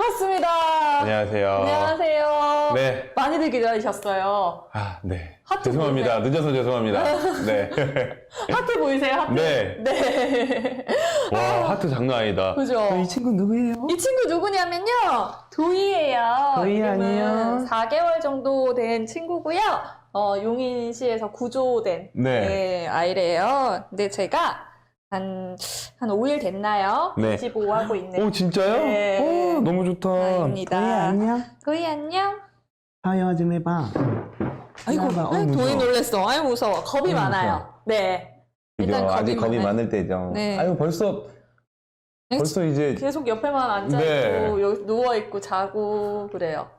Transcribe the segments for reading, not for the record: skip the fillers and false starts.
반갑습니다. 안녕하세요. 안녕하세요. 네. 많이들 기다리셨어요. 아, 네. 하트 죄송합니다. 늦어서 죄송합니다. 네. 하트 보이세요? 하트? 네. 네. 와, 하트 장난 아니다. 그죠? 이 친구 누구예요? 이 친구 누구냐면요. 도희예요. 도희 이름은 안녕. 4개월 정도 된 친구고요. 용인시에서 구조된 네. 아이래요. 근데 제가 한 5일 됐나요? 네. 25하고 있는. 오, 진짜요? 네. 오, 너무 좋다. 아입니다. 도희 안녕. 도희 안녕. 사회화 좀 해봐. 아이고, 나봐. 아이, 무서워. 도희 놀랬어. 아이, 무서워. 겁이 무서워. 많아요. 네. 일단 그죠? 아직 겁이 많아요. 많을 때죠. 네. 아유, 벌써 이제 계속 옆에만 앉아있고, 네. 여기 누워있고, 자고, 그래요.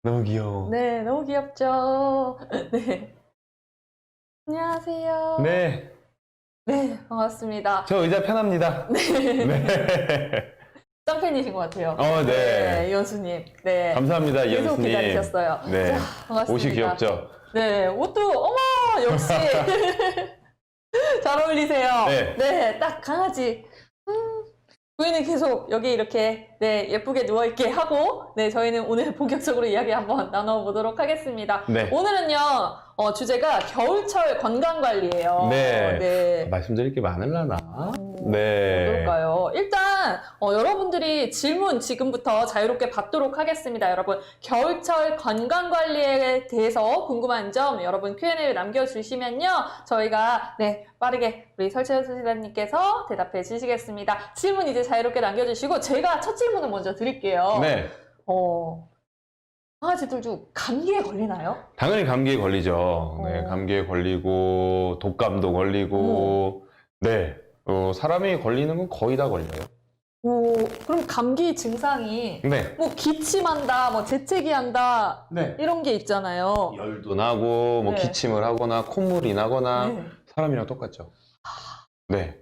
너무 귀여워. 네, 너무 귀엽죠? 네. 안녕하세요. 네. 네, 반갑습니다. 저 의자 편합니다. 네. 짱팬이신 것 같아요. 네. 이현수님. 네. 감사합니다, 계속 이현수님. 기다리셨어요. 네. 자, 반갑습니다. 옷이 귀엽죠? 네, 옷도, 어머, 역시. 잘 어울리세요. 네. 네, 딱 강아지. 저희는 계속 여기 이렇게, 네, 예쁘게 누워있게 하고, 네, 저희는 오늘 본격적으로 이야기 한번 나눠보도록 하겠습니다. 네. 오늘은요, 주제가 겨울철 건강관리예요. 네. 네. 말씀드릴 게 많을라나? 네. 어떨까요? 일단 여러분들이 질문 지금부터 자유롭게 받도록 하겠습니다. 여러분 겨울철 건강관리에 대해서 궁금한 점 여러분 Q&A 남겨주시면요. 저희가 네 빠르게 우리 설채연 수사님께서 대답해 주시겠습니다. 질문 이제 자유롭게 남겨주시고 제가 첫 질문을 먼저 드릴게요. 네. 강아지들도 감기에 걸리나요? 당연히 감기에 걸리죠. 네, 어. 감기에 걸리고, 독감도 걸리고, 네. 사람이 걸리는 건 거의 다 걸려요. 그럼 감기 증상이 네. 뭐 기침한다, 뭐 재채기한다 네. 이런 게 있잖아요. 열도 나고, 뭐 네. 기침을 하거나, 콧물이 나거나, 네. 사람이랑 똑같죠. 네.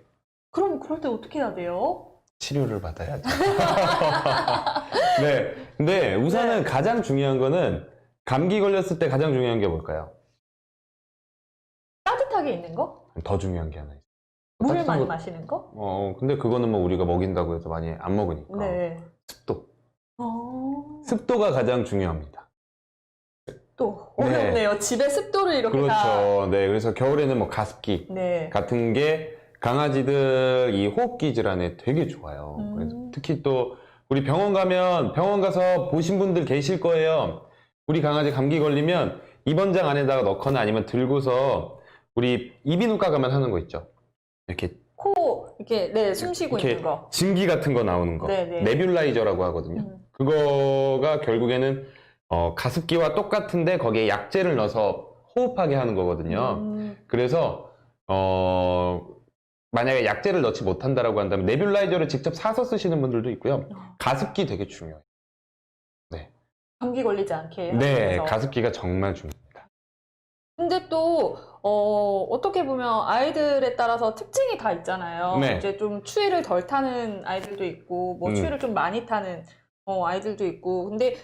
그럼 그럴 때 어떻게 해야 돼요? 치료를 받아야죠. 네. 근데 우선은 가장 중요한 거는, 감기 걸렸을 때 가장 중요한 게 뭘까요? 따뜻하게 있는 거? 더 중요한 게 하나 있어요. 물을 따뜻한 많이 거- 마시는 거? 근데 그거는 뭐 우리가 먹인다고 해서 많이 안 먹으니까. 네. 습도. 습도 습도가 가장 중요합니다. 네. 어렵네요. 집에 습도를 이렇게 다. 그렇죠. 네. 그래서 겨울에는 뭐 가습기 네. 같은 게 강아지들 이 호흡기 질환에 되게 좋아요. 그래서 특히 또 우리 병원 가서 보신 분들 계실 거예요. 우리 강아지 감기 걸리면 입원장 안에다가 넣거나 아니면 들고서 우리 이비인후과 가면 하는 거 있죠. 이렇게 이렇게 네, 숨 쉬고 이렇게 있는 거. 증기 같은 거 나오는 거. 네네. 네뷸라이저라고 하거든요. 그거가 결국에는 가습기와 똑같은데 거기에 약재를 넣어서 호흡하게 하는 거거든요. 그래서 만약에 약재를 넣지 못한다라고 한다면 네뷸라이저를 직접 사서 쓰시는 분들도 있고요. 가습기 되게 중요해요. 감기 걸리지 않게. 하기 네, 위해서. 가습기가 정말 중요합니다. 근데 또 어떻게 보면 아이들에 따라서 특징이 다 있잖아요. 네. 이제 좀 추위를 덜 타는 아이들도 있고, 뭐 추위를 좀 많이 타는 아이들도 있고. 근데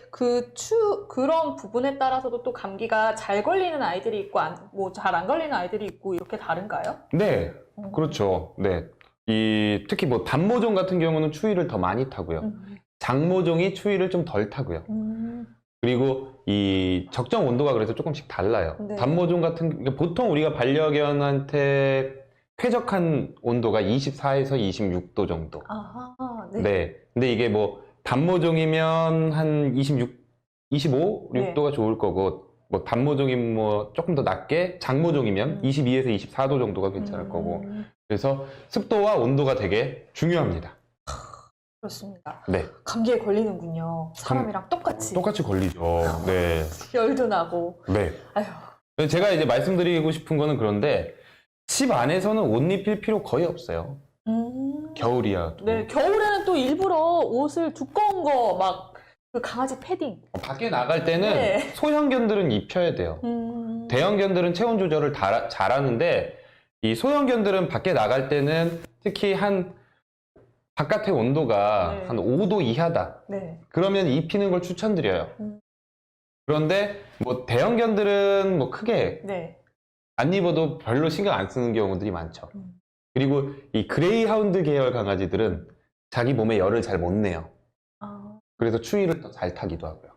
그런 부분에 따라서도 또 감기가 잘 걸리는 아이들이 있고, 뭐 잘 안 걸리는 아이들이 있고 이렇게 다른가요? 네, 그렇죠. 네, 특히 뭐 단모종 같은 경우는 추위를 더 많이 타고요. 장모종이 추위를 좀 덜 타고요. 그리고 이 적정 온도가 그래서 조금씩 달라요. 네. 단모종 그러니까 보통 우리가 반려견한테 쾌적한 온도가 24에서 26도 정도. 아하, 네. 네. 근데 이게 뭐 단모종이면 한 25, 네. 6도가 좋을 거고, 뭐 단모종이면 뭐 조금 더 낮게, 장모종이면 22에서 24도 정도가 괜찮을 거고. 그래서 습도와 온도가 되게 중요합니다. 그렇습니다. 네. 감기에 걸리는군요. 사람이랑 똑같이. 똑같이 걸리죠. 네. 열도 나고. 네. 아휴. 제가 이제 말씀드리고 싶은 거는 그런데 집 안에서는 옷 입힐 필요 거의 없어요. 겨울이야. 또. 네, 겨울에는 또 일부러 옷을 두꺼운 거, 막, 그 강아지 패딩. 밖에 나갈 때는 네. 소형견들은 입혀야 돼요. 대형견들은 체온 조절을 잘하는데 이 소형견들은 밖에 나갈 때는 특히 바깥의 온도가 네. 한 5도 이하다. 네. 그러면 입히는 걸 추천드려요. 그런데 뭐 대형견들은 뭐 크게 네. 안 입어도 별로 신경 안 쓰는 경우들이 많죠. 그리고 이 그레이하운드 계열 강아지들은 자기 몸에 열을 잘 못 내요. 그래서 추위를 더 잘 타기도 하고요.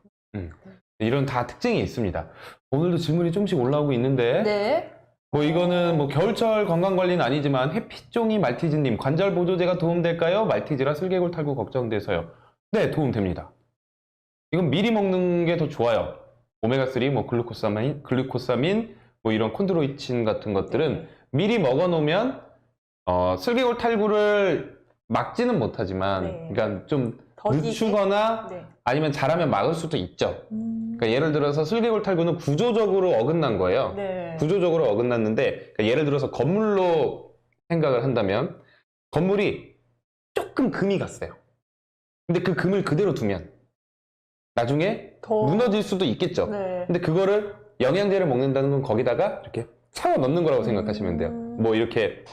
이런 다 특징이 있습니다. 오늘도 질문이 좀씩 올라오고 있는데 네. 뭐 이거는 뭐 겨울철 건강관리는 아니지만 햇빛종이 말티즈님 관절 보조제가 도움될까요? 말티즈라 슬개골 탈구 걱정돼서요. 네, 도움됩니다. 이건 미리 먹는 게 더 좋아요. 오메가3, 뭐 글루코사민, 뭐 이런 콘드로이친 같은 것들은 미리 먹어놓으면 슬개골 탈구를 막지는 못하지만, 네. 그러니까 좀 더디게? 늦추거나 네. 아니면 잘하면 막을 수도 있죠. 그러니까 예를 들어서 슬개골 탈구는 구조적으로 어긋난 거예요. 네. 구조적으로 어긋났는데, 그러니까 예를 들어서 건물로 생각을 한다면 건물이 조금 금이 갔어요. 근데 그 금을 그대로 두면 나중에 더 무너질 수도 있겠죠. 네. 근데 그거를 영양제를 먹는다는 건 거기다가 이렇게 채워 넣는 거라고 생각하시면 돼요. 뭐 이렇게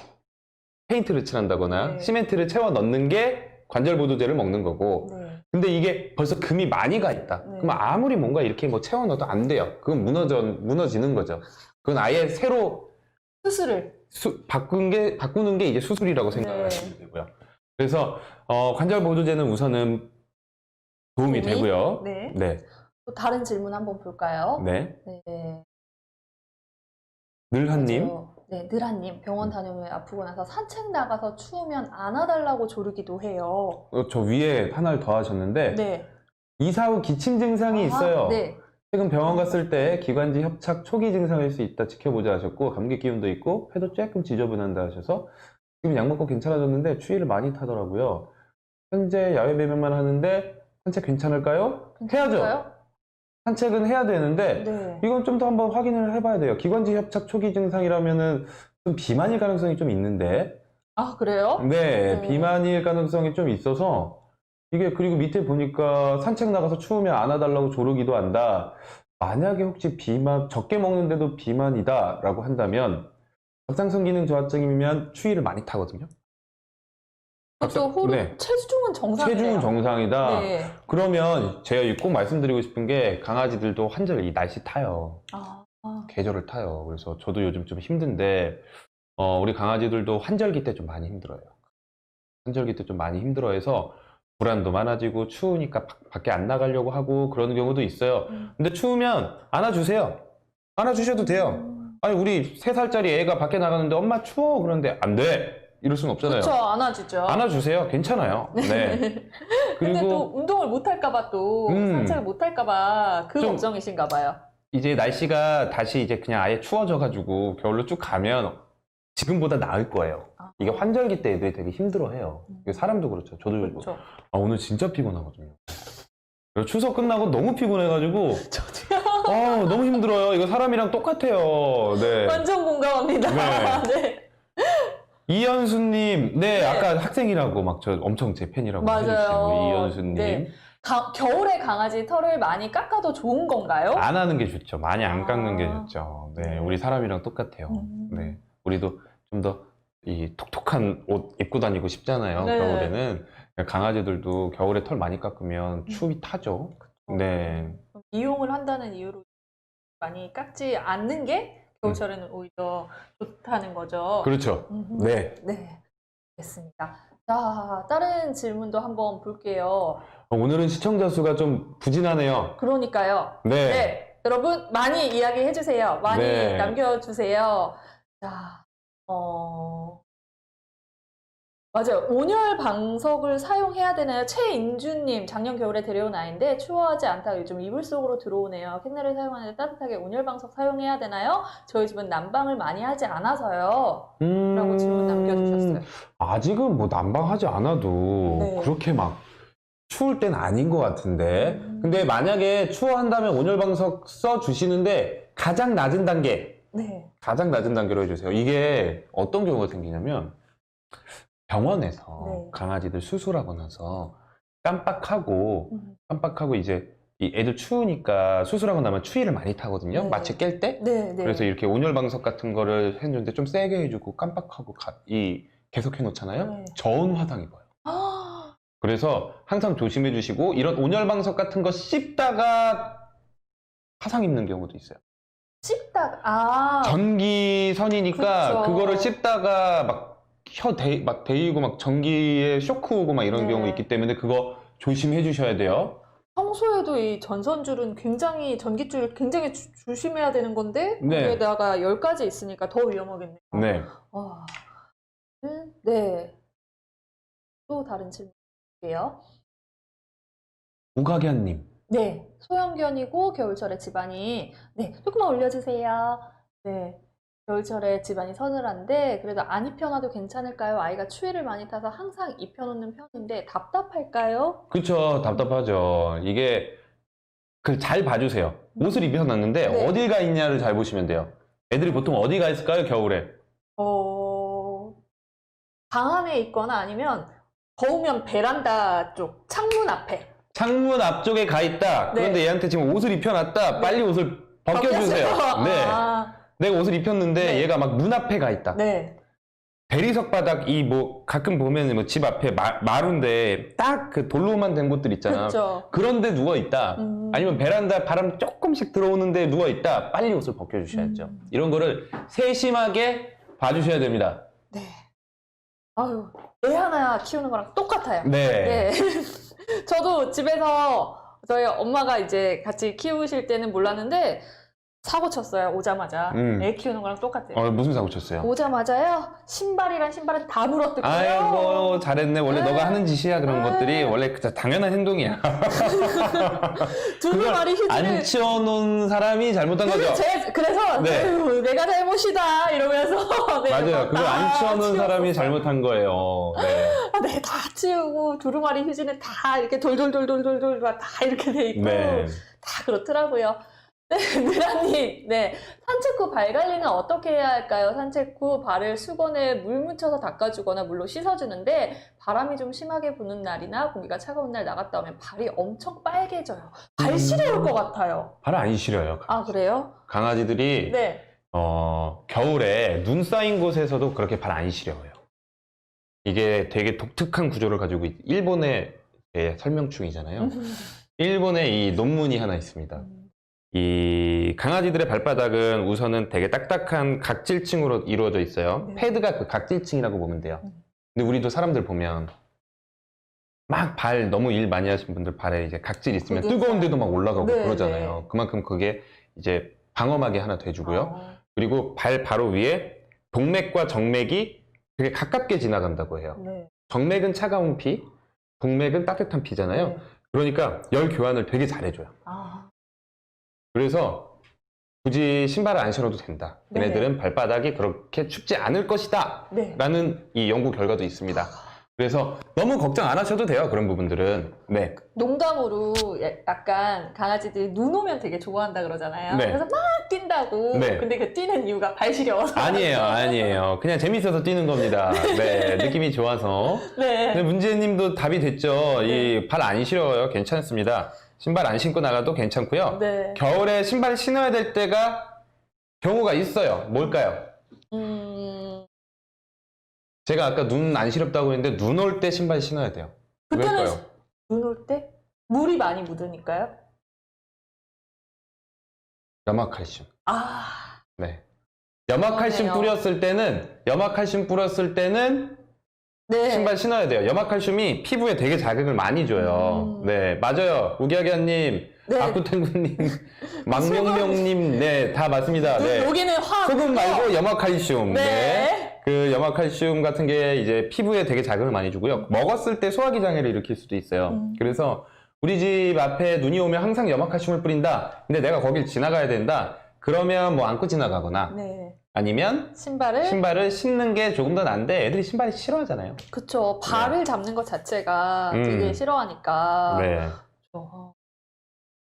페인트를 칠한다거나 네. 시멘트를 채워 넣는 게 관절 보조제를 먹는 거고, 네. 근데 이게 벌써 금이 많이 가 있다. 네. 그럼 아무리 뭔가 이렇게 뭐 채워 넣어도 안 돼요. 그건 무너지는 거죠. 그건 아예 새로 수술을. 바꾸는 게 이제 수술이라고 생각하시면 되고요. 그래서 관절 보조제는 우선은 도움이 되고요. 네. 네. 또 다른 질문 한번 볼까요? 네. 네. 늘한님. 맞아요. 네, 느라님 병원 다녀오면 아프고 나서 산책 나가서 추우면 안아달라고 조르기도 해요. 저 위에 하나를 더 하셨는데 네. 이사 후 기침 증상이 아, 있어요. 네. 최근 병원 갔을 때 기관지 협착 초기 증상일 수 있다 지켜보자 하셨고, 감기 기운도 있고 폐도 조금 지저분한다 하셔서 지금 약 먹고 괜찮아졌는데 추위를 많이 타더라고요. 현재 야외 배변만 하는데 산책 괜찮을까요? 해야죠. 괜찮을까요? 산책은 해야 되는데 네. 이건 좀 더 한번 확인을 해봐야 돼요. 기관지 협착 초기 증상이라면은 좀 비만일 가능성이 좀 있는데, 아, 그래요? 네, 네. 비만일 가능성이 좀 있어서 이게, 그리고 밑에 보니까 산책 나가서 추우면 안아달라고 조르기도 한다. 만약에 혹시 적게 먹는데도 비만이다라고 한다면 갑상선 기능 저하증이면 추위를 많이 타거든요. 그것도 네. 체중은 정상이에요. 체중은 정상이다. 네. 그러면 제가 꼭 말씀드리고 싶은 게, 강아지들도 환절 이 날씨 타요. 계절을 타요. 그래서 저도 요즘 좀 힘든데 우리 강아지들도 환절기 때 좀 많이 힘들어요. 환절기 때 좀 많이 힘들어해서 불안도 많아지고 추우니까 밖에 안 나가려고 하고 그러는 경우도 있어요. 근데 추우면 안아주세요. 안아주셔도 돼요. 아니, 우리 3살짜리 애가 밖에 나가는데 엄마 추워 그러는데 안 돼. 이럴 순 없잖아요. 그렇죠. 안아주죠. 안아주세요. 괜찮아요. 네. 근데 또 그리고 운동을 못 할까봐 또 산책을 못 할까봐 그 좀- 걱정이신가 봐요. 이제 날씨가 다시 이제 그냥 아예 추워져가지고 겨울로 쭉 가면 지금보다 나을 거예요. 이게 환절기 때 애들이 되게 힘들어해요. 이게 사람도 그렇죠. 저도 그렇죠. 오늘 진짜 피곤하거든요. 그리고 추석 끝나고 너무 피곤해가지고 저도요. 너무 힘들어요. 이거 사람이랑 똑같아요. 네. 완전 공감합니다. 네. 이현수님, 네, 아까 학생이라고 막 저 엄청 제 팬이라고 맞아요. 해주시고, 이현수님. 네. 겨울에 강아지 털을 많이 깎아도 좋은 건가요? 안 하는 게 좋죠. 많이 안 깎는 게 좋죠. 네, 우리 사람이랑 똑같아요. 네, 우리도 좀 더 이 톡톡한 옷 입고 다니고 싶잖아요. 네. 겨울에는. 강아지들도 겨울에 털 많이 깎으면 추위 타죠. 네. 이용을 한다는 이유로 많이 깎지 않는 게 겨울철에는 오히려 좋다는 거죠. 그렇죠. 네. 네. 됐습니다. 자, 다른 질문도 한번 볼게요. 오늘은 시청자 수가 좀 부진하네요. 그러니까요. 네. 네. 여러분, 많이 이야기해 주세요. 많이 네. 남겨주세요. 자, 맞아요. 온열 방석을 사용해야 되나요? 최인주님, 작년 겨울에 데려온 아이인데 추워하지 않다가 요즘 이불 속으로 들어오네요. 캔넬을 사용하는데 따뜻하게 온열 방석 사용해야 되나요? 저희 집은 난방을 많이 하지 않아서요. 라고 질문 남겨주셨어요. 아직은 뭐 난방하지 않아도 네. 그렇게 막 추울 땐 아닌 것 같은데. 근데 만약에 추워한다면 온열방석 써주시는데 가장 낮은 단계, 네. 가장 낮은 단계로 해주세요. 이게 어떤 경우가 생기냐면 병원에서 네. 강아지들 수술하고 나서 깜빡하고 이제 이 애들 추우니까 수술하고 나면 추위를 많이 타거든요. 네. 마취 깰 때. 네, 네. 그래서 이렇게 온열방석 같은 거를 해주는데 좀 세게 해주고 깜빡하고 계속 해놓잖아요. 네. 저온 화상 입어요. 아, 그래서 항상 조심해 주시고, 이런 온열방석 같은 거 씹다가 화상 입는 경우도 있어요. 씹다가, 전기선이니까 그쵸. 그거를 씹다가 막 막 데이고 막 전기에 쇼크 오고 막 이런 네. 경우 있기 때문에 그거 조심해 주셔야 돼요. 평소에도 이 전선줄은 굉장히, 전깃줄 굉장히 조심해야 되는 건데, 네. 거기에다가 10가지 있으니까 더 위험하겠네요. 네. 와. 네. 또 다른 질문 볼게요. 우가견님. 네. 소형견이고 겨울철에 집안이, 네. 조금만 올려주세요. 네. 겨울철에 집안이 서늘한데 그래도 안 입혀놔도 괜찮을까요? 아이가 추위를 많이 타서 항상 입혀놓는 편인데 답답할까요? 그쵸, 답답하죠. 이게 잘 봐주세요. 옷을 입혀놨는데 네. 어딜 가 있냐를 잘 보시면 돼요. 애들이 보통 어디 가 있을까요, 겨울에? 방 안에 있거나 아니면 더우면 베란다 쪽 창문 앞에. 창문 앞쪽에 가 있다. 네. 그런데 얘한테 지금 옷을 입혀놨다. 빨리 옷을 벗겨주세요. 네. 아, 내가 옷을 입혔는데 네. 얘가 막 문 앞에 가 있다. 네. 대리석 바닥 가끔 보면 뭐 집 앞에 마루인데 딱 그 돌로만 된 곳들 있잖아. 그렇죠. 그런데 누워 있다. 아니면 베란다 바람 조금씩 들어오는데 누워 있다. 빨리 옷을 벗겨주셔야죠. 이런 거를 세심하게 봐주셔야 됩니다. 네. 아유, 애 하나 키우는 거랑 똑같아요. 네. 네. 저도 집에서 저희 엄마가 이제 같이 키우실 때는 몰랐는데 사고 쳤어요. 오자마자. 애 키우는 거랑 똑같아요. 무슨 사고 쳤어요? 오자마자요. 신발이랑 신발은 다 물어뜯고요. 아이고 잘했네. 원래 네. 너가 하는 짓이야. 그런 네. 것들이 원래 당연한 행동이야. 두루마리 휴지를 안 치워놓은 사람이 잘못한 거죠. 그래서 네. 아유, 내가 잘못이다 이러면서 네, 맞아요. 그걸 안 치워놓은 사람이 치웠었어요. 잘못한 거예요. 네. 네, 다 치우고 두루마리 휴지는 다 이렇게 돌돌돌돌돌돌 다 이렇게 돼 있고 네. 다 그렇더라고요. 네, 느라님, 네. 산책 후 발 관리는 어떻게 해야 할까요? 산책 후 발을 수건에 물 묻혀서 닦아주거나 물로 씻어주는데 바람이 좀 심하게 부는 날이나 공기가 차가운 날 나갔다 오면 발이 엄청 빨개져요. 발 시려울 것 같아요. 발 안 시려요. 아, 그래요? 강아지들이 네. 겨울에 눈 쌓인 곳에서도 그렇게 발 안 시려워요. 이게 되게 독특한 구조를 가지고 일본의 설명충이잖아요. 일본에 이 논문이 하나 있습니다. 이 강아지들의 발바닥은 우선은 되게 딱딱한 각질층으로 이루어져 있어요. 네. 패드가 그 각질층이라고 보면 돼요. 근데 우리도 사람들 보면 막 발 너무 일 많이 하신 분들 발에 이제 각질 있으면 굳은 뜨거운데도 막 올라가고 네, 그러잖아요. 네. 그만큼 그게 이제 방어막이 하나 돼주고요. 아, 그리고 발 바로 위에 동맥과 정맥이 되게 가깝게 지나간다고 해요. 네. 정맥은 차가운 피, 동맥은 따뜻한 피잖아요. 네. 그러니까 열 교환을 되게 잘해줘요. 아, 그래서 굳이 신발을 안 신어도 된다. 네. 얘네들은 발바닥이 그렇게 춥지 않을 것이다. 네. 라는 이 연구 결과도 있습니다. 그래서 너무 걱정 안 하셔도 돼요. 그런 부분들은. 네. 농담으로 약간 강아지들이 눈 오면 되게 좋아한다 그러잖아요. 네. 그래서 막 뛴다고. 네. 근데 그 뛰는 이유가 발 시려워서. 아니에요. 그냥 재밌어서 뛰는 겁니다. 네. 느낌이 좋아서. 네. 근데 문제님도 답이 됐죠. 네. 이 발 안 시려워요. 괜찮습니다. 신발 안 신고 나가도 괜찮고요. 네. 겨울에 신발 신어야 될 때가 경우가 있어요. 뭘까요? 제가 아까 눈 안 시렵다고 했는데 눈 올 때 신발 신어야 돼요. 그때는 왜일까요? 눈 올 때? 물이 많이 묻으니까요? 염화칼슘. 아, 네. 염화칼슘 그러네요. 뿌렸을 때는 네. 신발 신어야 돼요. 염화칼슘이 피부에 되게 자극을 많이 줘요. 네, 맞아요. 우기아기아님, 네. 아쿠탱구님, 망명명님, 네, 다 맞습니다. 네. 여기는 화학. 소금 말고 염화칼슘. 네. 그 염화칼슘 같은 게 이제 피부에 되게 자극을 많이 주고요. 먹었을 때 소화기 장애를 일으킬 수도 있어요. 그래서 우리 집 앞에 눈이 오면 항상 염화칼슘을 뿌린다. 근데 내가 거길 지나가야 된다. 그러면 뭐 안고 지나가거나 네. 아니면 신발을 신는 게 조금 더 나은데 애들이 신발이 싫어하잖아요. 그쵸. 발을 잡는 것 자체가 되게 싫어하니까. 네.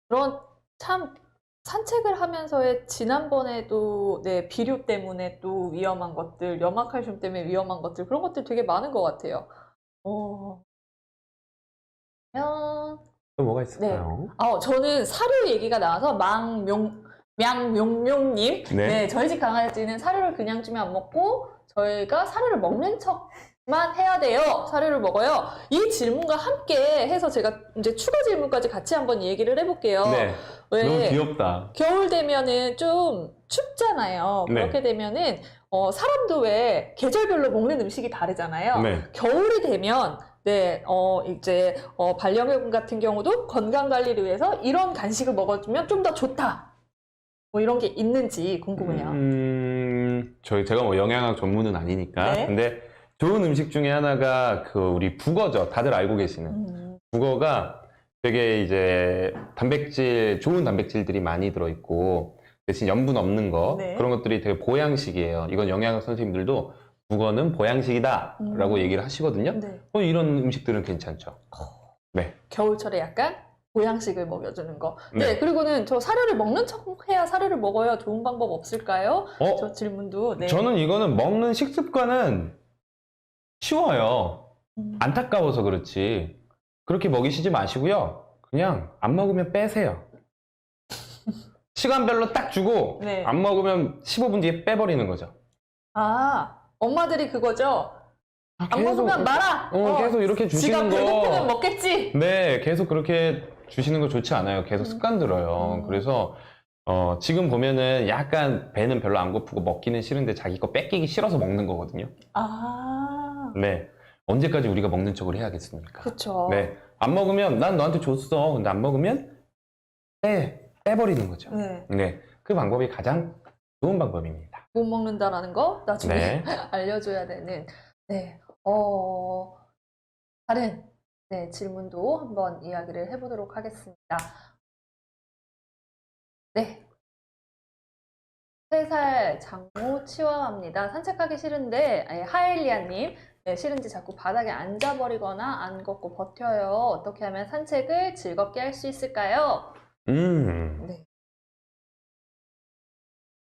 그런 참 산책을 하면서의 지난번에도 네, 비료 때문에 또 위험한 것들, 염화칼슘 때문에 위험한 것들 그런 것들 되게 많은 것 같아요. 그러면 또 뭐가 있을까요? 저는 사료 얘기가 나와서 명용님, 네. 네, 저희 집 강아지는 사료를 그냥 주면 안 먹고 저희가 사료를 먹는 척만 해야 돼요. 사료를 먹어요. 이 질문과 함께 해서 제가 이제 추가 질문까지 같이 한번 얘기를 해볼게요. 네. 왜 너무 귀엽다. 겨울 되면은 좀 춥잖아요. 네. 그렇게 되면은 사람도 왜 계절별로 먹는 음식이 다르잖아요. 네. 겨울이 되면 네, 이제 반려견 같은 경우도 건강 관리를 위해서 이런 간식을 먹어주면 좀 더 좋다. 뭐 이런 게 있는지 궁금해요. 제가 뭐 영양학 전문은 아니니까. 네. 근데 좋은 음식 중에 하나가 우리 북어죠. 다들 알고 계시는. 북어가 되게 이제 좋은 단백질들이 많이 들어있고, 대신 염분 없는 거, 네. 그런 것들이 되게 보양식이에요. 이건 영양학 선생님들도 북어는 보양식이다 라고 얘기를 하시거든요. 네. 이런 음식들은 괜찮죠. 네. 겨울철에 약간 보양식을 먹여주는 거. 네. 네, 그리고는 저 사료를 먹는 척 해야 사료를 먹어야 좋은 방법 없을까요? 어? 저 질문도. 네. 저는 이거는 먹는 식습관은 쉬워요. 안타까워서 그렇지. 그렇게 먹이시지 마시고요. 그냥 안 먹으면 빼세요. 시간별로 딱 주고 네. 안 먹으면 15분 뒤에 빼버리는 거죠. 엄마들이 그거죠. 안 계속 먹으면 말아. 계속 이렇게 지가 주시는 배고프면 거. 먹겠지. 네, 계속 그렇게 주시는 거 좋지 않아요. 계속 습관 들어요. 그래서 지금 보면은 약간 배는 별로 안 고프고 먹기는 싫은데 자기 거 뺏기기 싫어서 먹는 거거든요. 네. 언제까지 우리가 먹는 척을 해야겠습니까? 그렇죠. 네. 안 먹으면 난 너한테 줬어. 근데 안 먹으면 빼버리는 거죠. 네. 네. 그 방법이 가장 좋은 방법입니다. 못 먹는다라는 거 나중에 네. 알려줘야 되는. 네. 다른 질문도 한번 이야기를 해보도록 하겠습니다. 네. 3살 장모 치와와입니다. 산책하기 싫은데 하엘리아님 싫은지 자꾸 바닥에 앉아버리거나 안 걷고 버텨요. 어떻게 하면 산책을 즐겁게 할 수 있을까요? 네.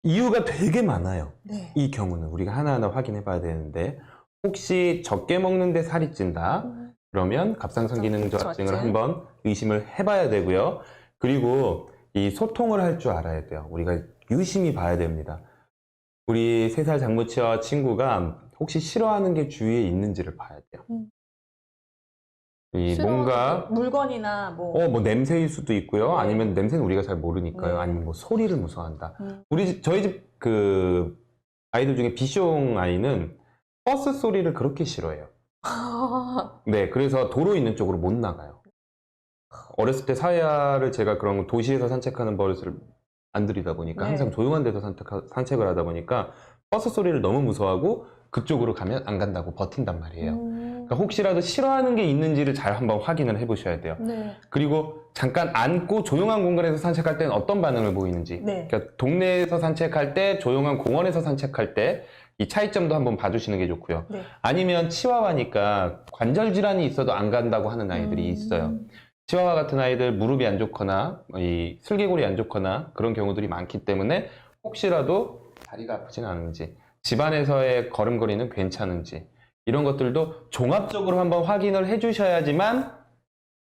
이유가 되게 많아요. 네. 이 경우는 우리가 하나하나 확인해 봐야 되는데, 혹시 적게 먹는데 살이 찐다? 그러면 갑상선기능저하증을 저하증. 한번 의심을 해봐야 되고요. 그리고 이 소통을 할 줄 알아야 돼요. 우리가 유심히 봐야 됩니다. 우리 3살 장모치와 친구가 혹시 싫어하는 게 주위에 있는지를 봐야 돼요. 이 뭔가 물건이나 뭐. 냄새일 수도 있고요. 네. 아니면 냄새는 우리가 잘 모르니까요. 네. 아니면 뭐 소리를 무서워한다. 저희 집 아이들 중에 비숑 아이는 버스 소리를 그렇게 싫어해요. 네, 그래서 도로 있는 쪽으로 못 나가요. 어렸을 때 사야를 제가 그런 도시에서 산책하는 버릇을 안 들이다 보니까 네. 항상 조용한 데서 산책을 하다 보니까 버스 소리를 너무 무서워하고 그쪽으로 가면 안 간다고 버틴단 말이에요. 그러니까 혹시라도 싫어하는 게 있는지를 잘 한번 확인을 해보셔야 돼요. 네. 그리고 잠깐 앉고 조용한 공간에서 산책할 때는 어떤 반응을 보이는지. 네. 그러니까 동네에서 산책할 때, 조용한 공원에서 산책할 때 이 차이점도 한번 봐주시는 게 좋고요. 네. 아니면 치와와니까 관절 질환이 있어도 안 간다고 하는 아이들이 있어요. 치와와 같은 아이들 무릎이 안 좋거나 이 슬개골이 안 좋거나 그런 경우들이 많기 때문에 혹시라도 다리가 아프진 않은지, 집안에서의 걸음걸이는 괜찮은지, 이런 것들도 종합적으로 한번 확인을 해주셔야지만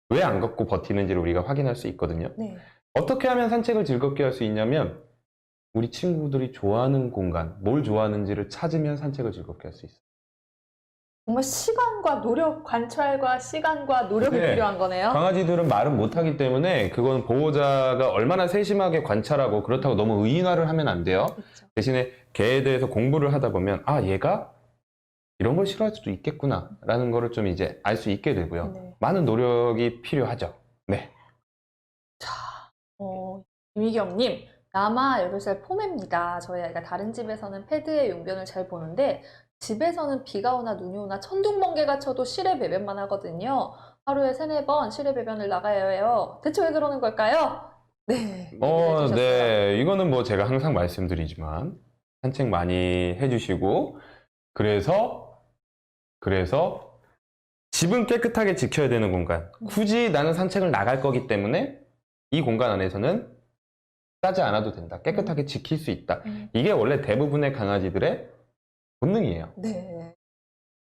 왜 안 걷고 버티는지를 우리가 확인할 수 있거든요. 네. 어떻게 하면 산책을 즐겁게 할 수 있냐면, 우리 친구들이 좋아하는 공간, 뭘 좋아하는지를 찾으면 산책을 즐겁게 할 수 있어요. 정말 시간과 노력, 관찰과 시간과 노력이 네. 필요한 거네요. 강아지들은 말은 못하기 때문에 그건 보호자가 얼마나 세심하게 관찰하고, 그렇다고 너무 의인화를 하면 안 돼요. 그렇죠. 대신에 개에 대해서 공부를 하다 보면 얘가 이런 걸 싫어할 수도 있겠구나 라는 거를 좀 이제 알 수 있게 되고요. 네. 많은 노력이 필요하죠. 네. 김희경님, 남아 8살 포메입니다. 저희 아이가 다른 집에서는 패드에 용변을 잘 보는데 집에서는 비가 오나 눈이 오나 천둥번개가 쳐도 실외 배변만 하거든요. 하루에 3-4번 실외 배변을 나가야 해요. 대체 왜 그러는 걸까요? 네. 얘기해 주셨어요. 네. 이거는 뭐 제가 항상 말씀드리지만 산책 많이 해주시고, 그래서 집은 깨끗하게 지켜야 되는 공간. 굳이 나는 산책을 나갈 거기 때문에 이 공간 안에서는 싸지 않아도 된다. 깨끗하게 지킬 수 있다. 이게 원래 대부분의 강아지들의 본능이에요. 네.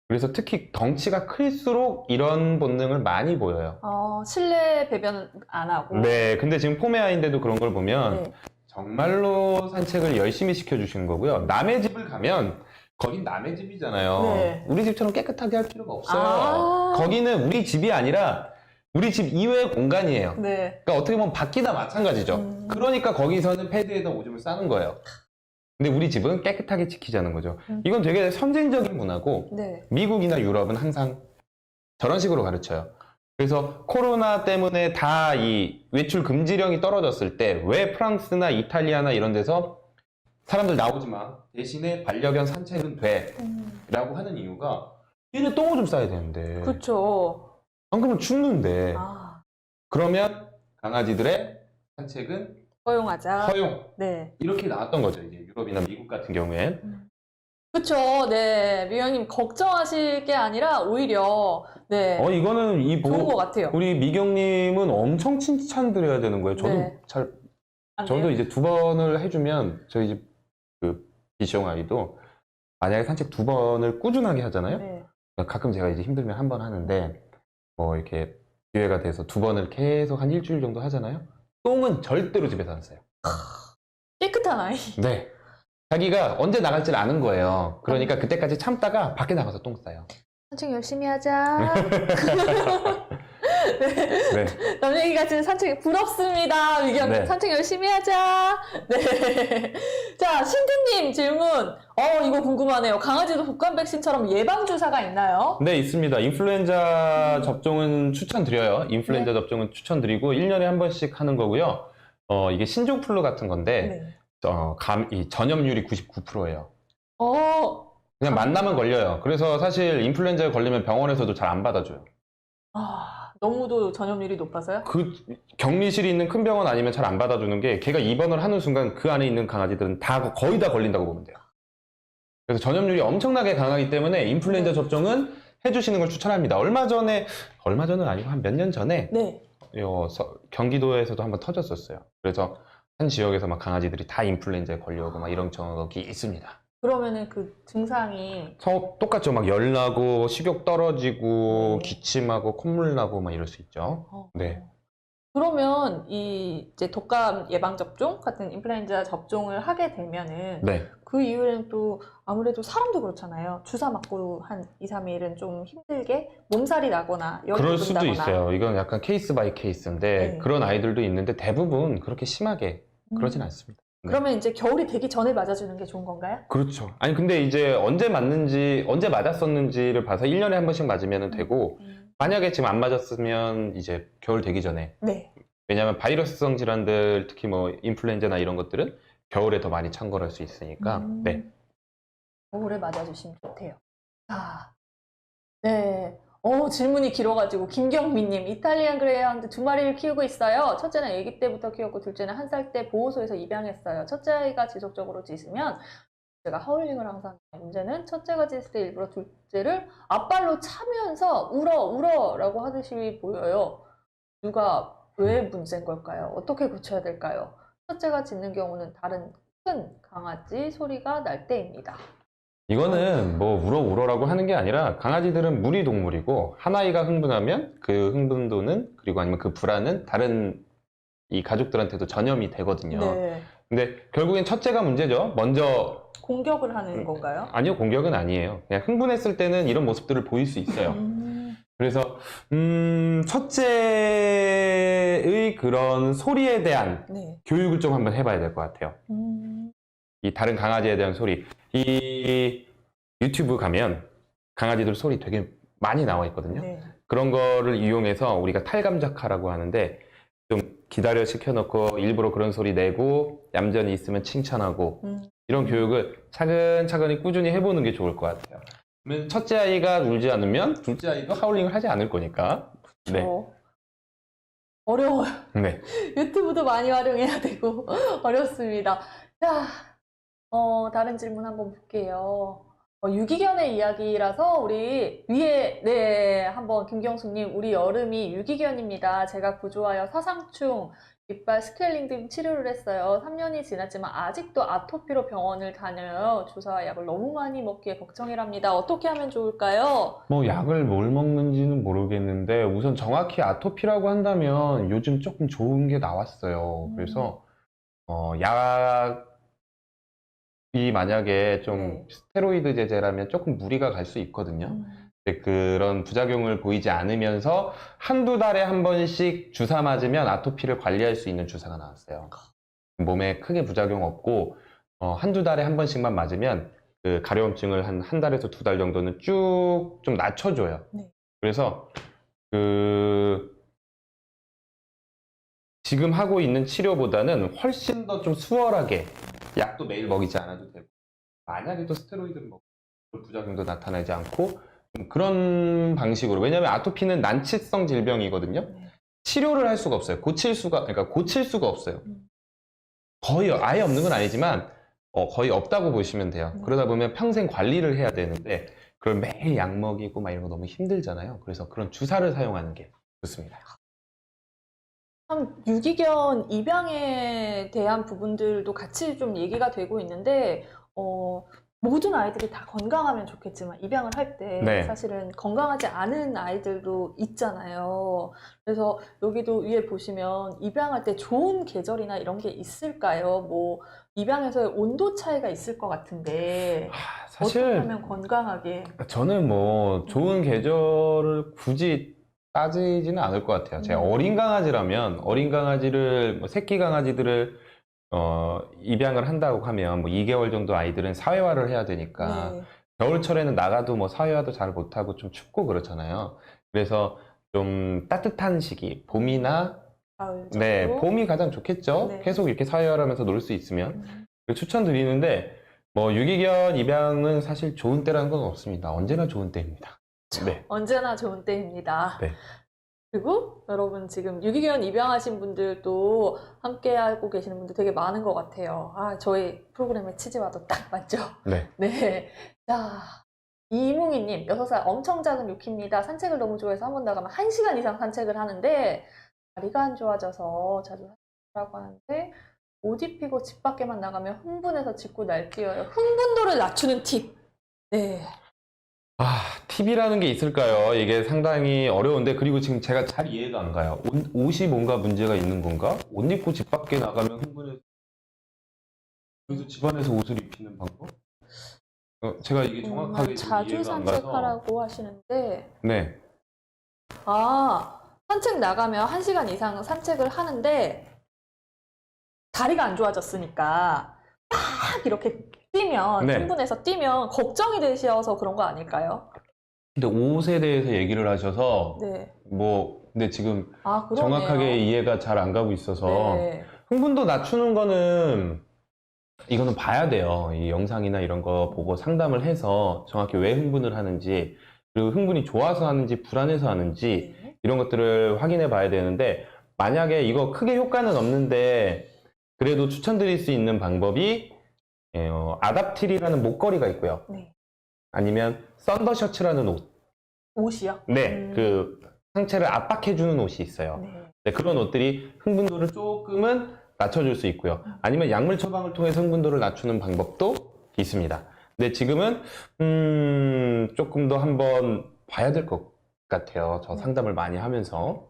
그래서 특히 덩치가 클수록 이런 본능을 많이 보여요. 실내 배변은 안 하고. 네, 근데 지금 포메아인데도 그런 걸 보면 네. 정말로 산책을 열심히 시켜주시는 거고요. 남의 집을 가면 거긴 남의 집이잖아요. 네. 우리 집처럼 깨끗하게 할 필요가 없어요. 거기는 우리 집이 아니라 우리 집 이외의 공간이에요. 네. 그러니까 어떻게 보면 밖이나 마찬가지죠. 그러니까 거기서는 패드에다 오줌을 싸는 거예요. 근데 우리 집은 깨끗하게 지키자는 거죠. 이건 되게 선진적인 문화고, 네. 미국이나 유럽은 항상 저런 식으로 가르쳐요. 그래서 코로나 때문에 다 이 외출 금지령이 떨어졌을 때 왜 프랑스나 이탈리아나 이런 데서 사람들 나오지 마. 대신에 반려견 산책은 돼. 라고 하는 이유가 얘네 똥오줌 싸야 되는데. 그쵸. 안 그러면 죽는데. 아, 그러면 강아지들의 산책은 허용하자. 허용. 네. 이렇게 나왔던 거죠. 이게 유럽이나 미국 같은 경우엔. 그쵸. 네. 미경님, 걱정하실 게 아니라 오히려, 네. 이거는 좋은 것 같아요. 우리 미경님은 엄청 칭찬드려야 되는 거예요. 저도 네. 안 저도 돼요? 이제 2번을 해주면 저희 집 그 비숑 아이도 만약에 산책 2번을 꾸준하게 하잖아요. 네. 가끔 제가 이제 힘들면 1번 하는데 뭐 이렇게 기회가 돼서 2번을 계속 한 일주일 정도 하잖아요. 똥은 절대로 집에서 안 싸요. 깨끗한 아이. 네. 자기가 언제 나갈지를 아는 거예요. 그러니까 그때까지 참다가 밖에 나가서 똥 싸요. 산책 열심히 하자. 네. 남 얘기 같은 산책 부럽습니다. 미경 네. 산책 열심히 하자. 네. 자, 신드님 질문. 이거 궁금하네요. 강아지도 독감 백신처럼 예방 주사가 있나요? 네, 있습니다. 인플루엔자 접종은 추천드려요. 인플루엔자 접종은 추천드리고 1년에 한 번씩 하는 거고요. 이게 신종플루 같은 건데 네. 이 전염률이 99%예요. 그냥 감- 만나면 걸려요. 그래서 사실 인플루엔자에 걸리면 병원에서도 잘 안 받아줘요. 너무도 전염률이 높아서요? 그 격리실이 있는 큰 병원 아니면 잘 안 받아주는 게 걔가 입원을 하는 순간 그 안에 있는 강아지들은 거의 다 걸린다고 보면 돼요. 그래서 전염률이 엄청나게 강하기 때문에 인플루엔자 접종은 해주시는 걸 추천합니다. 얼마 전은 아니고 한 몇 년 전에 네. 경기도에서도 한번 터졌었어요. 그래서 한 지역에서 막 강아지들이 다 인플루엔자에 걸려오고 막 이런 적이 있습니다. 그러면은 그 증상이 똑같죠. 막 열나고 식욕 떨어지고 네. 기침하고 콧물 나고 막 이럴 수 있죠. 네. 그러면 이제 독감 예방 접종 같은 인플루엔자 접종을 하게 되면은 네. 그 이후에는 또 아무래도 사람도 그렇잖아요. 주사 맞고 한 2, 3일은 좀 힘들게 몸살이 나거나 열이 그럴 수도 오른다거나. 있어요. 이건 약간 케이스 바이 케이스인데 네. 그런 아이들도 있는데 대부분 그렇게 심하게 그러진 않습니다. 네. 그러면 이제 겨울이 되기 전에 맞아주는 게 좋은 건가요? 그렇죠. 아니 근데 이제 언제 맞았었는지를 봐서 1년에 한 번씩 맞으면 되고 만약에 지금 안 맞았으면 이제 겨울 되기 전에 네. 왜냐하면 바이러스성 질환들 특히 뭐 인플루엔자나 이런 것들은 겨울에 더 많이 창궐할 수 있으니까 네. 겨울에 맞아주시면 좋대요. 네. 질문이 길어가지고 김경민님 이탈리안 그레이하운드 2마리를 키우고 있어요. 첫째는 아기 때부터 키웠고 둘째는 1살 때 보호소에서 입양했어요. 첫째 아이가 지속적으로 짖으면 제가 하울링을 항상 해요. 문제는 첫째가 짖을 때 일부러 둘째를 앞발로 차면서 울어 라고 하듯이 보여요. 누가 왜 문제인 걸까요? 어떻게 고쳐야 될까요? 첫째가 짖는 경우는 다른 큰 강아지 소리가 날 때입니다. 이거는 뭐 울어라고 하는 게 아니라 강아지들은 무리 동물이고 한 아이가 흥분하면 그 흥분도는 그리고 아니면 그 불안은 다른 이 가족들한테도 전염이 되거든요. 네. 근데 결국엔 첫째가 문제죠. 먼저 공격을 하는 건가요? 아니요, 공격은 아니에요. 그냥 흥분했을 때는 이런 모습들을 보일 수 있어요. 그래서 첫째의 그런 소리에 대한 네. 교육을 좀 한번 해봐야 될 것 같아요. 이 다른 강아지에 대한 소리. 이 유튜브 가면 강아지들 소리 되게 많이 나와 있거든요. 네. 그런 거를 이용해서 우리가 탈감작하라고 하는데 좀 기다려 시켜놓고 일부러 그런 소리 내고 얌전히 있으면 칭찬하고 이런 교육을 차근차근히 꾸준히 해보는 게 좋을 것 같아요. 그러면 첫째 아이가 울지 않으면 둘째 아이도 하울링을 하지 않을 거니까. 네. 어려워요. 네. 유튜브도 많이 활용해야 되고 어렵습니다. 자, 다른 질문 한번 볼게요. 유기견의 이야기라서 우리 위에 네 한번 김경수님 우리 여름이 유기견입니다. 제가 구조하여 사상충, 이빨 스케일링 등 치료를 했어요. 3년이 지났지만 아직도 아토피로 병원을 다녀요. 주사와 약을 너무 많이 먹기에 걱정이랍니다. 어떻게 하면 좋을까요? 뭐 약을 뭘 먹는지는 모르겠는데 우선 정확히 아토피라고 한다면 요즘 조금 좋은 게 나왔어요. 그래서 약이 만약에 좀 스테로이드 제제라면 조금 무리가 갈 수 있거든요. 근데 그런 부작용을 보이지 않으면서 한두 달에 한 번씩 주사 맞으면 아토피를 관리할 수 있는 주사가 나왔어요. 몸에 크게 부작용 없고 한두 달에 한 번씩만 맞으면 그 가려움증을 한 달에서 2달 정도는 쭉 좀 낮춰줘요. 그래서 지금 하고 있는 치료보다는 훨씬 더 좀 수월하게 약도 매일 먹이지 않아도 되고 만약에 또 스테로이드를 먹고 부작용도 나타나지 않고 좀 그런 방식으로 왜냐하면 아토피는 난치성 질병이거든요. 치료를 할 수가 없어요. 고칠 수가 없어요. 거의 아예 없는 건 아니지만 거의 없다고 보시면 돼요. 그러다 보면 평생 관리를 해야 되는데 그걸 매일 약 먹이고 막 이런 거 너무 힘들잖아요. 그래서 그런 주사를 사용하는 게 좋습니다. 참 유기견 입양에 대한 부분들도 같이 좀 얘기가 되고 있는데 모든 아이들이 다 건강하면 좋겠지만 입양을 할 때 네. 사실은 건강하지 않은 아이들도 있잖아요. 그래서 여기도 위에 보시면 입양할 때 좋은 계절이나 이런 게 있을까요? 뭐 입양에서의 온도 차이가 있을 것 같은데 어떻게 사실 하면 건강하게 저는 뭐 좋은 계절을 굳이 따지지는 않을 것 같아요. 제가 어린 강아지라면 어린 강아지를 새끼 강아지들을 입양을 한다고 하면 뭐 2개월 정도 아이들은 사회화를 해야 되니까 네. 겨울철에는 나가도 뭐 사회화도 잘 못하고 좀 춥고 그렇잖아요. 그래서 좀 따뜻한 시기, 봄이나 가을 네, 정도? 봄이 가장 좋겠죠. 네. 계속 이렇게 사회화를 하면서 놀 수 있으면 추천드리는데 뭐 유기견 입양은 사실 좋은 때라는 건 없습니다. 언제나 좋은 때입니다. 네. 언제나 좋은 때입니다. 네. 그리고 여러분 지금 유기견 입양하신 분들도 함께하고 계시는 분들 되게 많은 것 같아요. 저희 프로그램의 취지와도 딱 맞죠? 네. 네. 자, 이뭉이님, 6살 엄청 작은 유키입니다. 산책을 너무 좋아해서 한 번 나가면 1시간 이상 산책을 하는데 다리가 안 좋아져서 자주 하라고 하는데 옷 입히고 집 밖에만 나가면 흥분해서 짖고 날뛰어요. 흥분도를 낮추는 팁. 네. 팁이라는 게 있을까요? 이게 상당히 어려운데, 그리고 지금 제가 잘 이해가 안 가요. 옷이 뭔가 문제가 있는 건가? 옷 입고 집 밖에 나가면 흥분해서, 그래서 집안에서 옷을 입히는 방법? 제가 이게 정확하게 지금 자주 이해가 안 가서. 산책하라고 하시는데, 네. 산책 나가면 1시간 이상 산책을 하는데, 다리가 안 좋아졌으니까, 막 이렇게 뛰면, 네. 흥분해서 뛰면 걱정이 되셔서 그런 거 아닐까요? 근데 옷에 대해서 얘기를 하셔서, 네. 근데 지금 그러네요. 정확하게 이해가 잘 안 가고 있어서, 네. 흥분도 낮추는 거는 이거는 봐야 돼요. 이 영상이나 이런 거 보고 상담을 해서 정확히 왜 흥분을 하는지, 그리고 흥분이 좋아서 하는지 불안해서 하는지 네. 이런 것들을 확인해 봐야 되는데, 만약에 이거 크게 효과는 없는데 그래도 추천드릴 수 있는 방법이 아답틸이라는 목걸이가 있고요. 네. 아니면 썬더 셔츠라는 옷. 옷이요? 네, 그 상체를 압박해주는 옷이 있어요. 네. 네, 그런 옷들이 흥분도를 조금은 낮춰줄 수 있고요. 아니면 약물 처방을 통해서 흥분도를 낮추는 방법도 있습니다. 근데 지금은 조금 더 한번 봐야 될 것 같아요. 저 상담을 많이 하면서.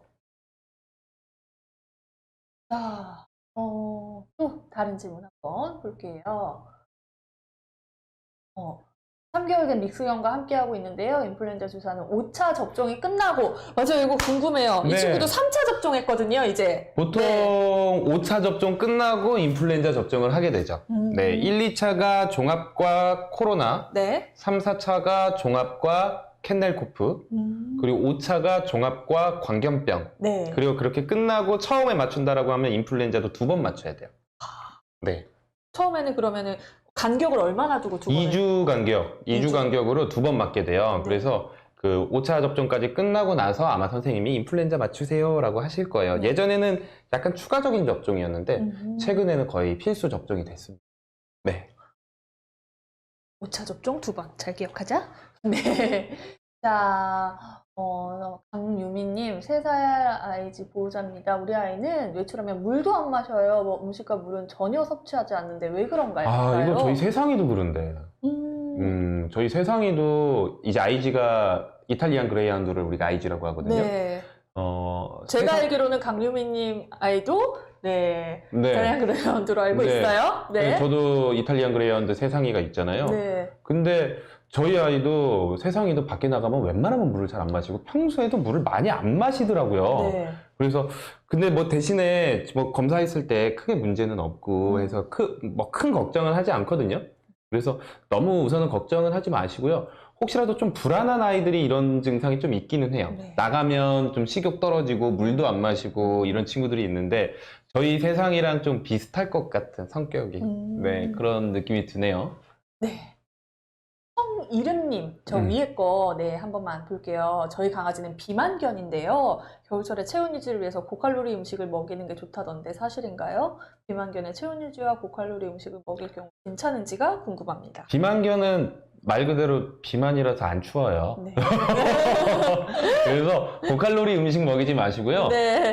자, 또 다른 질문 한번 볼게요. 3개월 된 믹스견과 함께하고 있는데요. 인플루엔자 주사는 5차 접종이 끝나고, 맞아요. 이거 궁금해요. 이 네. 친구도 3차 접종했거든요, 이제. 보통 네. 5차 접종 끝나고 인플루엔자 접종을 하게 되죠. 네, 1, 2차가 종합과 코로나, 네. 3, 4차가 종합과 캔넬코프, 그리고 5차가 종합과 광견병. 네. 그리고 그렇게 끝나고 처음에 맞춘다라고 하면 인플루엔자도 2번 맞춰야 돼요. 네. 처음에는 그러면은 간격을 얼마나 두고 두 번을? 2주 간격, 2주 간격으로 2번 맞게 돼요. 네. 그래서 그 5차 접종까지 끝나고 나서 아마 선생님이 인플루엔자 맞추세요 라고 하실 거예요. 네. 예전에는 약간 추가적인 접종이었는데 최근에는 거의 필수 접종이 됐습니다. 네. 5차 접종 2번. 잘 기억하자. 네. 자, 강유미님, 3살 아이지 보호자입니다. 우리 아이는 외출하면 물도 안 마셔요. 뭐 음식과 물은 전혀 섭취하지 않는데 왜 그런가요? 이거 저희 세상이도 그런데. 저희 세상이도 이제 아이지가 이탈리안 그레이하운드를 우리가 아이지라고 하거든요. 네. 제가 알기로는 강유미님 아이도 이탈리안 그레이하운드로 알고 네. 있어요. 네. 저도 이탈리안 그레이하운드 세상이가 있잖아요. 네. 근데 저희 아이도 세상이도 밖에 나가면 웬만하면 물을 잘 안 마시고 평소에도 물을 많이 안 마시더라고요. 네. 그래서 근데 뭐 대신에 뭐 검사했을 때 크게 문제는 없고 해서 큰 걱정은 하지 않거든요. 그래서 너무 우선은 걱정은 하지 마시고요. 혹시라도 좀 불안한 아이들이 이런 증상이 좀 있기는 해요. 네. 나가면 좀 식욕 떨어지고 물도 안 마시고 이런 친구들이 있는데 저희 세상이랑 좀 비슷할 것 같은 성격이 네, 그런 느낌이 드네요. 네. 성이름님, 저 음. 위에 거, 네, 한 번만 볼게요. 저희 강아지는 비만견인데요. 겨울철에 체온 유지를 위해서 고칼로리 음식을 먹이는 게 좋다던데 사실인가요? 비만견에 체온 유지와 고칼로리 음식을 먹일 경우 괜찮은지가 궁금합니다. 비만견은 말 그대로 비만이라서 안 추워요. 네. 그래서 고칼로리 음식 먹이지 마시고요. 네.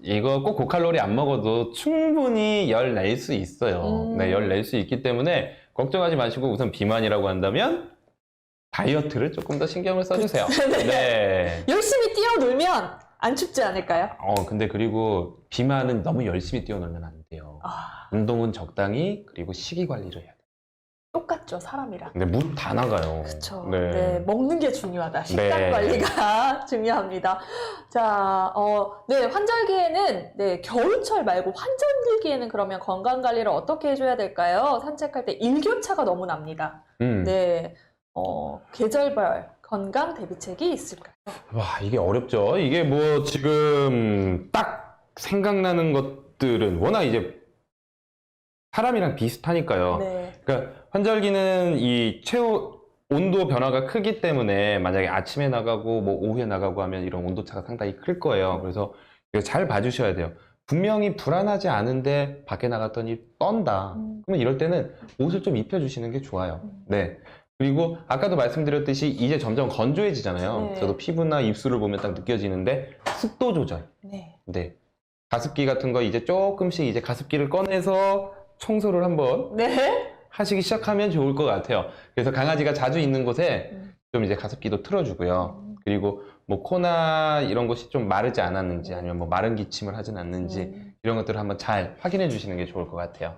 이거 꼭 고칼로리 안 먹어도 충분히 열 낼 수 있어요. 네, 열 낼 수 있기 때문에 걱정하지 마시고 우선 비만이라고 한다면 다이어트를 조금 더 신경을 써주세요. 네. 열심히 뛰어놀면 안 춥지 않을까요? 근데 그리고 비만은 너무 열심히 뛰어놀면 안 돼요. 아, 운동은 적당히 그리고 식이 관리를 해야 돼요. 똑같죠, 사람이랑. 근데 무 다 나가요. 그쵸. 네. 네, 먹는 게 중요하다. 식단 네. 관리가 중요합니다. 자, 네, 환절기에는, 네, 겨울철 말고 환절기에는 그러면 건강 관리를 어떻게 해줘야 될까요? 산책할 때 일교차가 너무 납니다. 네, 계절별 건강 대비책이 있을까요? 와, 이게 어렵죠. 이게 뭐 지금 딱 생각나는 것들은 워낙 이제 사람이랑 비슷하니까요. 네. 그러니까 환절기는 이 체온 온도 변화가 크기 때문에 만약에 아침에 나가고 뭐 오후에 나가고 하면 이런 온도 차가 상당히 클 거예요. 그래서 이거 잘 봐주셔야 돼요. 분명히 불안하지 않은데 밖에 나갔더니 떤다. 그러면 이럴 때는 옷을 좀 입혀주시는 게 좋아요. 네. 그리고 아까도 말씀드렸듯이 이제 점점 건조해지잖아요. 네. 저도 피부나 입술을 보면 딱 느껴지는데 습도 조절. 네. 네. 가습기 같은 거 이제 조금씩 이제 가습기를 꺼내서 청소를 한번 네. 하시기 시작하면 좋을 것 같아요. 그래서 강아지가 자주 있는 곳에 좀 이제 가습기도 틀어주고요. 그리고 뭐 코나 이런 곳이 좀 마르지 않았는지 아니면 뭐 마른 기침을 하진 않는지 이런 것들을 한번 잘 확인해 주시는 게 좋을 것 같아요.